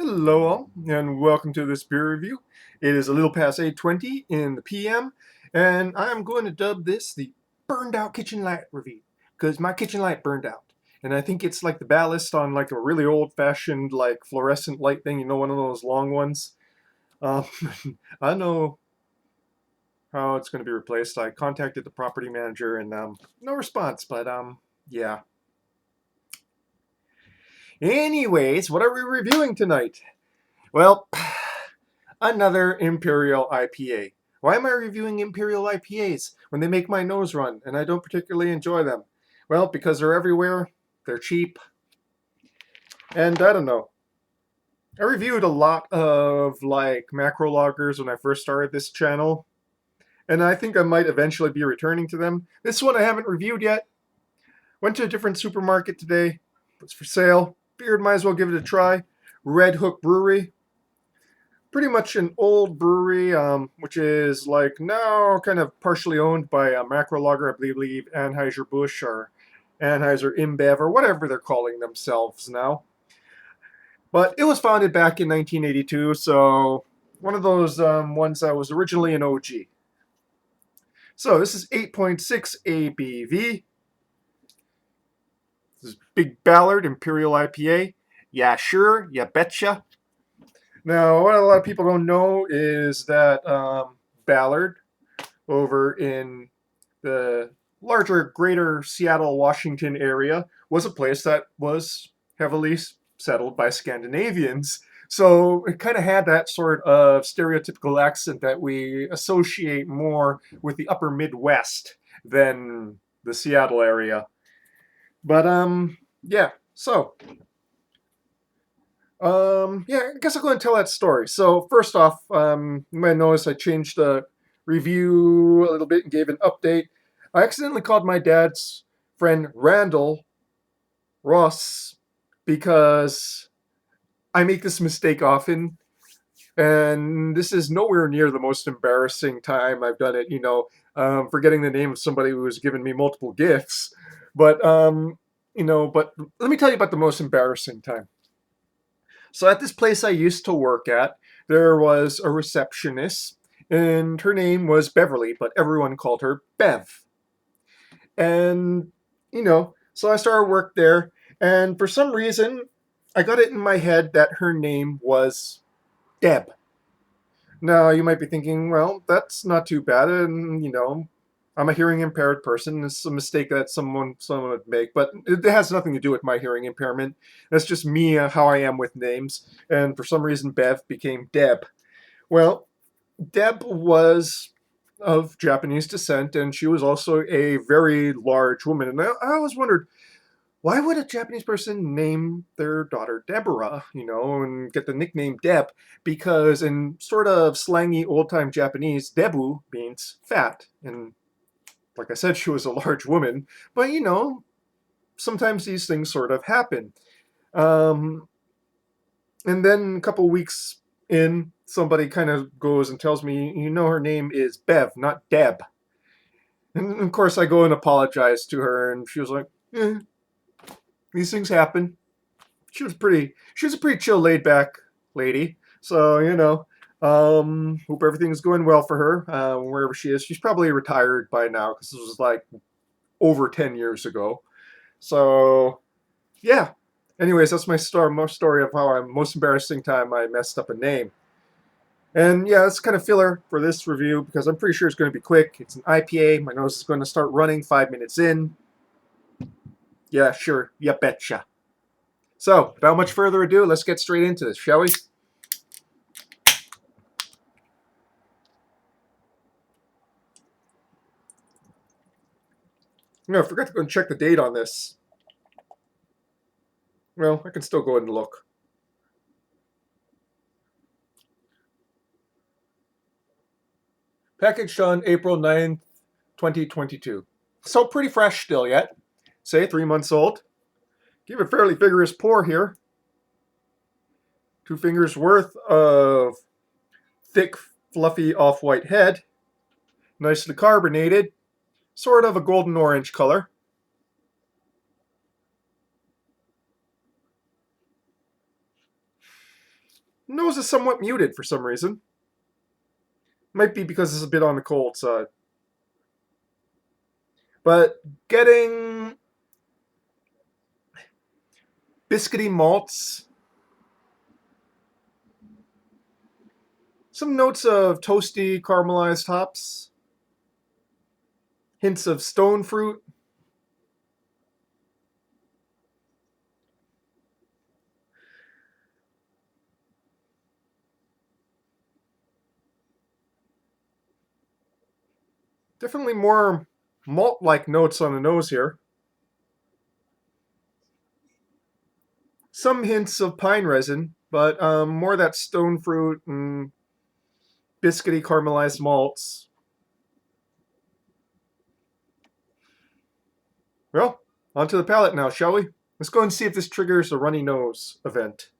Hello all, and welcome to this beer review. It is a little past 8:20 in the PM, and I'm going to dub this the burned out kitchen light review, because my kitchen light burned out. And I think it's like the ballast on like a really old-fashioned like fluorescent light thing, one of those long ones. Um, I don't know how it's going to be replaced. I contacted the property manager and no response, but yeah. Anyways, what are we reviewing tonight? Well, another Imperial IPA. Why am I reviewing Imperial IPAs when they make my nose run and I don't particularly enjoy them? Well, because they're everywhere, they're cheap, and I don't know. I reviewed a lot of like macro lagers when I first started this channel, and I think I might eventually be returning to them. This one I haven't reviewed yet. Went to a different supermarket today. It's for sale. Figured might as well give it a try. Red Hook Brewery. Pretty much an old brewery, which is like now kind of partially owned by a macro lager, I believe Anheuser-Busch or Anheuser InBev or whatever they're calling themselves now. But it was founded back in 1982, so one of those ones that was originally an OG. So this is 8.6 ABV. This is Big Ballard Imperial IPA. Yeah, sure, you betcha. Now, what a lot of people don't know is that Ballard, over in the larger greater Seattle, Washington area, was a place that was heavily settled by Scandinavians. So it kind of had that sort of stereotypical accent that we associate more with the upper Midwest than the Seattle area. But yeah, so yeah, I guess I'll go and tell that story. So first off, you might notice I changed the review a little bit and gave an update. I accidentally called my dad's friend Randall Ross because I make this mistake often, and this is nowhere near the most embarrassing time I've done it. Forgetting the name of somebody who has given me multiple gifts, but but let me tell you about the most embarrassing time. So at this place I used to work at, there was a receptionist, and her name was Beverly, but everyone called her Bev. And, so I started work there, and for some reason, I got it in my head that her name was Deb. Now, you might be thinking, well, that's not too bad, and, I'm a hearing impaired person. It's a mistake that someone would make, but it has nothing to do with my hearing impairment. That's just me, how I am with names. And for some reason, Bev became Deb. Well, Deb was of Japanese descent, and she was also a very large woman. And I always wondered, why would a Japanese person name their daughter Deborah, and get the nickname Deb? Because in sort of slangy old time Japanese, Debu means fat. And like I said, she was a large woman. But, sometimes these things sort of happen. Um, and then a couple weeks in, somebody kind of goes and tells me, her name is Bev, not Deb. And of course, I go and apologize to her, and she was like, these things happen. She was a pretty chill, laid back lady. So, hope everything's going well for her, wherever she is. She's probably retired by now because this was like over 10 years ago. So, yeah. Anyways, that's my story of how most embarrassing time I messed up a name. And yeah, that's kind of filler for this review because I'm pretty sure it's going to be quick. It's an IPA. My nose is going to start running 5 minutes in. Yeah, sure. You betcha. So, without much further ado, let's get straight into this, shall we? No, I forgot to go and check the date on this. Well, I can still go and look. Packaged on April 9th, 2022. So pretty fresh still yet. Say 3 months old. Give a fairly vigorous pour here. 2 fingers worth of thick, fluffy off-white head. Nicely carbonated. Sort of a golden orange color. Nose is somewhat muted for some reason. Might be because it's a bit on the cold side. But getting biscuity malts, some notes of toasty caramelized hops, hints of stone fruit. Definitely more malt-like notes on the nose here. Some hints of pine resin, but more that stone fruit and biscuity caramelized malts. Well, onto the palate now, shall we? Let's go and see if this triggers a runny nose event.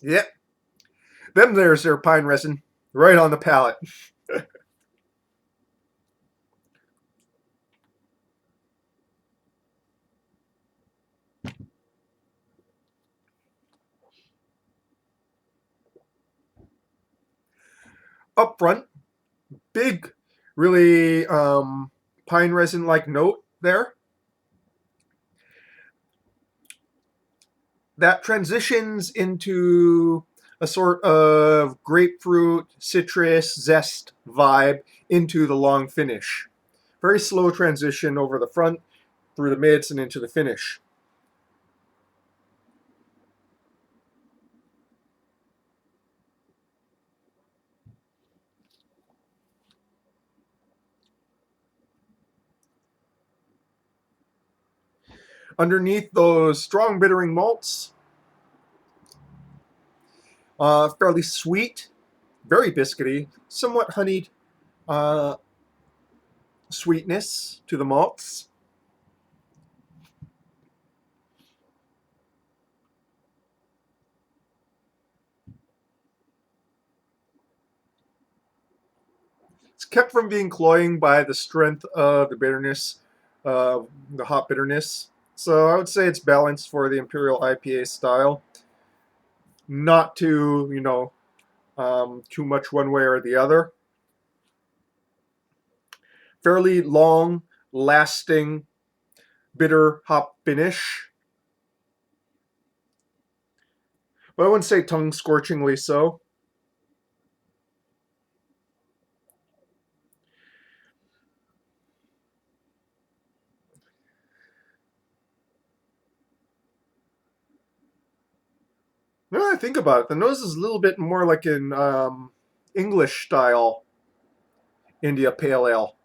Yep, there's their pine resin, right on the palate. Up front, big, really pine resin like note there. That transitions into a sort of grapefruit, citrus, zest vibe into the long finish. Very slow transition over the front, through the mids, and into the finish. Underneath those strong bittering malts, fairly sweet, very biscuity, somewhat honeyed uh, sweetness to the malts. It's kept from being cloying by the strength of the bitterness, the hop bitterness. So I would say it's balanced for the Imperial IPA style. Not too, too much one way or the other. Fairly long, lasting, bitter hop finish. But I wouldn't say tongue scorchingly so. Now that I think about it, the nose is a little bit more like an English style India Pale Ale.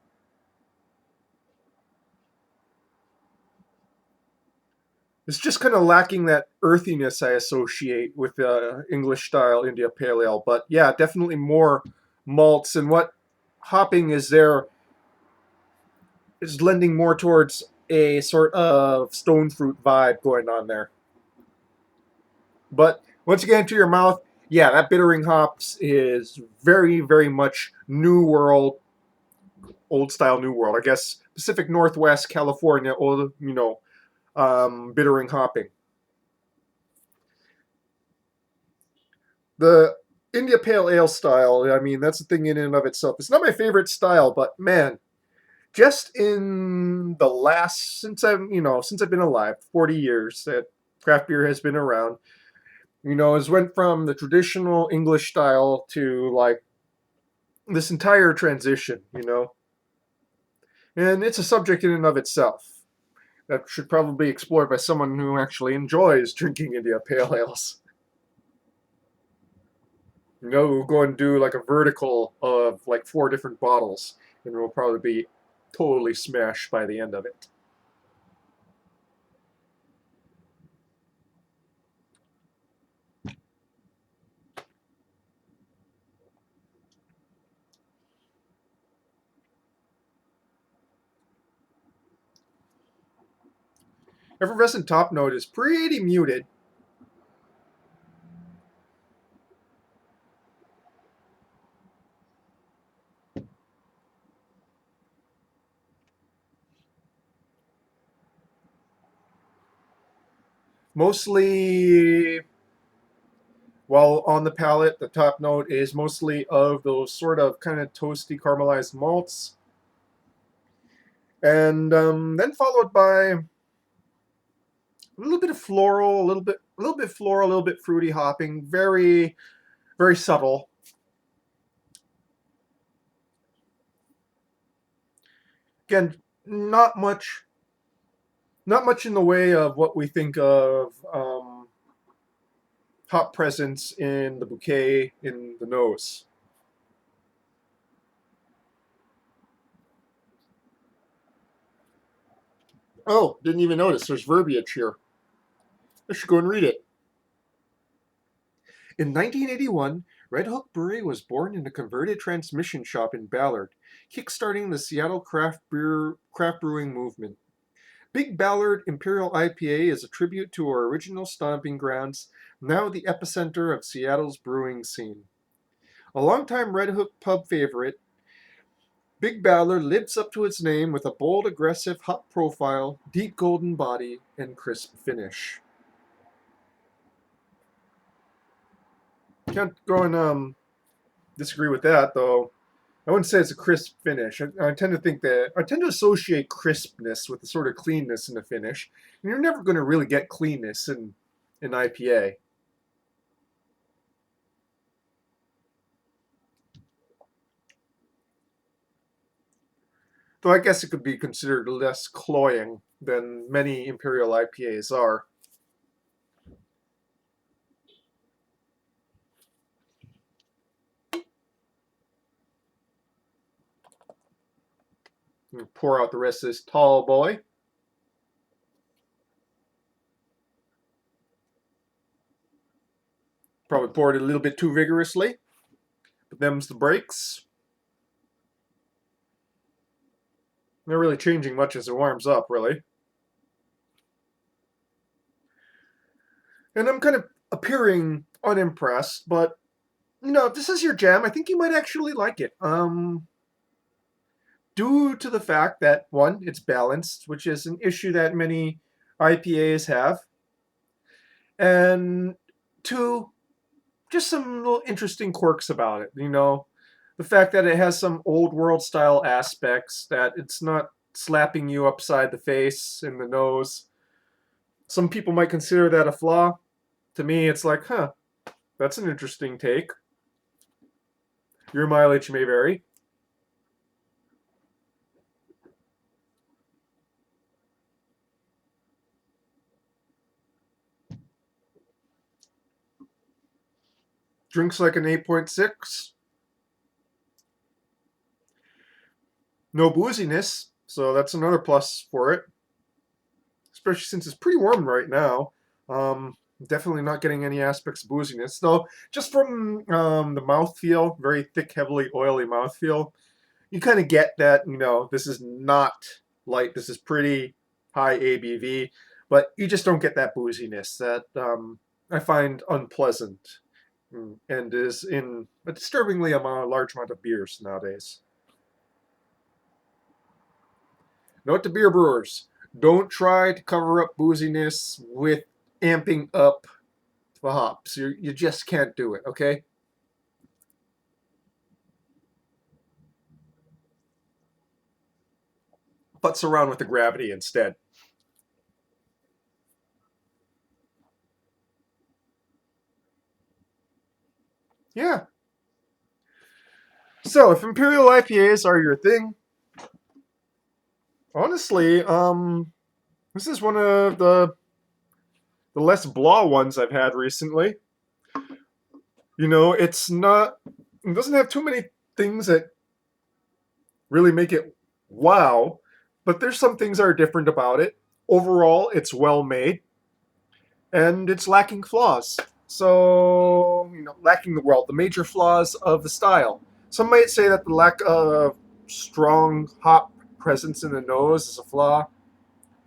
It's just kind of lacking that earthiness I associate with English style India Pale Ale. But yeah, definitely more malts, and what hopping is there is lending more towards a sort of stone fruit vibe going on there. But once you get into your mouth, yeah, that bittering hops is very, very much New World, old style New World. I guess Pacific Northwest, California, old, bittering hopping. The India Pale Ale style, I mean, that's a thing in and of itself. It's not my favorite style, but man, just in the last since I've been alive, 40 years that craft beer has been around, has went from the traditional English style to like this entire transition. And it's a subject in and of itself that should probably be explored by someone who actually enjoys drinking India Pale Ales. We'll go and do like a vertical of like 4 different bottles, and we'll probably be totally smashed by the end of it. Effervescent top note is pretty muted. Mostly, while on the palate, the top note is mostly of those sort of kind of toasty caramelized malts, and then followed by a little bit of floral, a little bit floral, a little bit fruity hopping, very, very subtle. Again, not much, not much in the way of what we think of hop presence in the bouquet in the nose. Oh, didn't even notice. There's verbiage here. I should go and read it. In 1981, Red Hook Brewery was born in a converted transmission shop in Ballard, kickstarting the Seattle craft brewing movement. Big Ballard Imperial IPA is a tribute to our original stomping grounds, now the epicenter of Seattle's brewing scene. A longtime Red Hook pub favorite, Big Ballard lives up to its name with a bold, aggressive hop profile, deep golden body, and crisp finish. Can't go and disagree with that, though. I wouldn't say it's a crisp finish. I tend to think that I tend to associate crispness with the sort of cleanness in the finish, and you're never going to really get cleanness in IPA. Though I guess it could be considered less cloying than many Imperial IPAs are. Pour out the rest of this tall boy. Probably poured it a little bit too vigorously, but them's the breaks. Not really changing much as it warms up, really. And I'm kind of appearing unimpressed, but if this is your jam, I think you might actually like it. Due to the fact that one, it's balanced, which is an issue that many IPAs have, and two, just some little interesting quirks about it. The fact that it has some old world style aspects, that it's not slapping you upside the face in the nose. Some people might consider that a flaw. To me, it's like, huh, that's an interesting take. Your mileage may vary. Drinks like an 8.6. No booziness, so that's another plus for it. Especially since it's pretty warm right now. Definitely not getting any aspects of booziness, though. Just from the mouthfeel, very thick, heavily oily mouthfeel, you kind of get that. This is not light. This is pretty high ABV, but you just don't get that booziness that I find unpleasant and is in a disturbingly large amount of beers nowadays. Note to beer brewers: don't try to cover up booziness with amping up the hops. You just can't do it, okay? Putz around with the gravity instead. Yeah. So, if Imperial IPAs are your thing, honestly, this is one of the less blah ones I've had recently. It doesn't have too many things that really make it wow, but there's some things that are different about it. Overall, it's well made and it's lacking flaws. So, lacking the major flaws of the style. Some might say that the lack of strong hop presence in the nose is a flaw.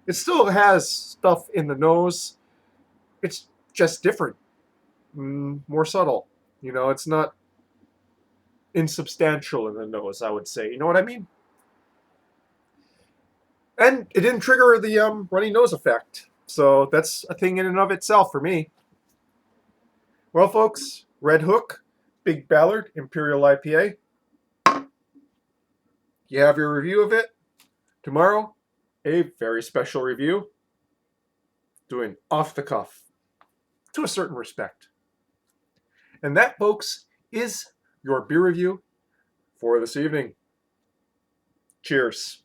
It still has stuff in the nose. It's just different, more subtle. It's not insubstantial in the nose, I would say. You know what I mean? And it didn't trigger the runny nose effect. So that's a thing in and of itself for me. Well, folks, Red Hook, Big Ballard Imperial IPA. You have your review of it. Tomorrow, a very special review, doing off the cuff to a certain respect. And that, folks, is your beer review for this evening. Cheers.